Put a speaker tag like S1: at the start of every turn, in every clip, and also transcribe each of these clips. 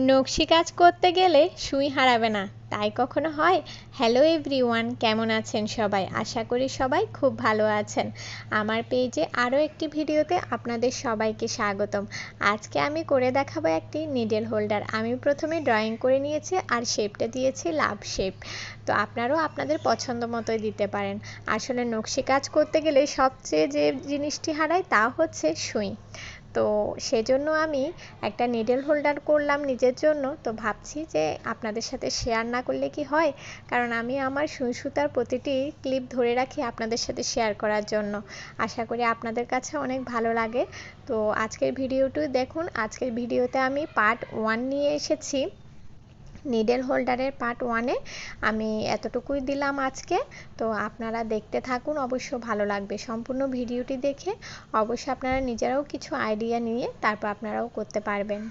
S1: নকশি কাজ করতে গেলে সুই হারাবে না, তাই কখনো হয়? হ্যালো এভরিওয়ান, কেমন আছেন সবাই? আশা করি সবাই খুব ভালো আছেন। আমার পেজে আরও একটি ভিডিওতে আপনাদের সবাইকে স্বাগতম। আজকে আমি করে দেখাবো একটি নিডল হোল্ডার। আমি প্রথমে ড্রয়িং করে নিয়েছি আর শেপটা দিয়েছি লাভ শেপ। তো আপনারাও আপনাদের পছন্দ মতোই দিতে পারেন। আসলে নকশি কাজ করতে গেলে সবচেয়ে যে জিনিসটি হারায় তা হচ্ছে সুই। তো সেজন্য আমি একটা নিডল হোল্ডার করলাম নিজের জন্য। তো ভাবছি যে আপনাদের সাথে শেয়ার না করলে কি হয়, কারণ আমি আমার সুই সুতার প্রতিটি ক্লিপ ধরে রাখি আপনাদের সাথে শেয়ার করার জন্য। আশা করি আপনাদের কাছে অনেক ভালো লাগে। তো আজকের ভিডিওটি দেখুন। আজকের ভিডিওতে আমি পার্ট 1 নিয়ে এসেছি। নিডল হোল্ডারের পার্ট 1-এ আমি এতটুকুই দিলাম আজকে। তো আপনারা দেখতে থাকুন, অবশ্য ভালো লাগবে। সম্পূর্ণ ভিডিওটি দেখে অবশ্যই আপনারা নিজেরাও কিছু আইডিয়া নিয়ে তারপর আপনারাও করতে পারবেন।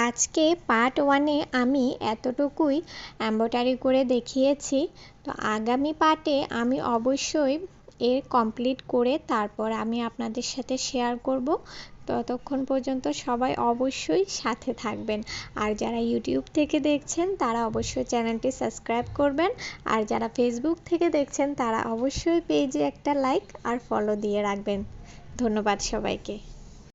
S1: আজকে পার্ট 1-এ আমি এতটুকুই এমব্রয়ডারি করে দেখিয়েছি। তো আগামী পার্টে আমি অবশ্যই এর কমপ্লিট করে তারপর আমি আপনাদের সাথে শেয়ার করব। ততক্ষণ পর্যন্ত সবাই অবশ্যই সাথে থাকবেন। আর যারা ইউটিউব থেকে দেখছেন তারা অবশ্যই চ্যানেলটি সাবস্ক্রাইব করবেন। আর যারা ফেসবুক থেকে দেখছেন তারা অবশ্যই পেজে একটা লাইক আর ফলো দিয়ে রাখবেন। ধন্যবাদ সবাইকে।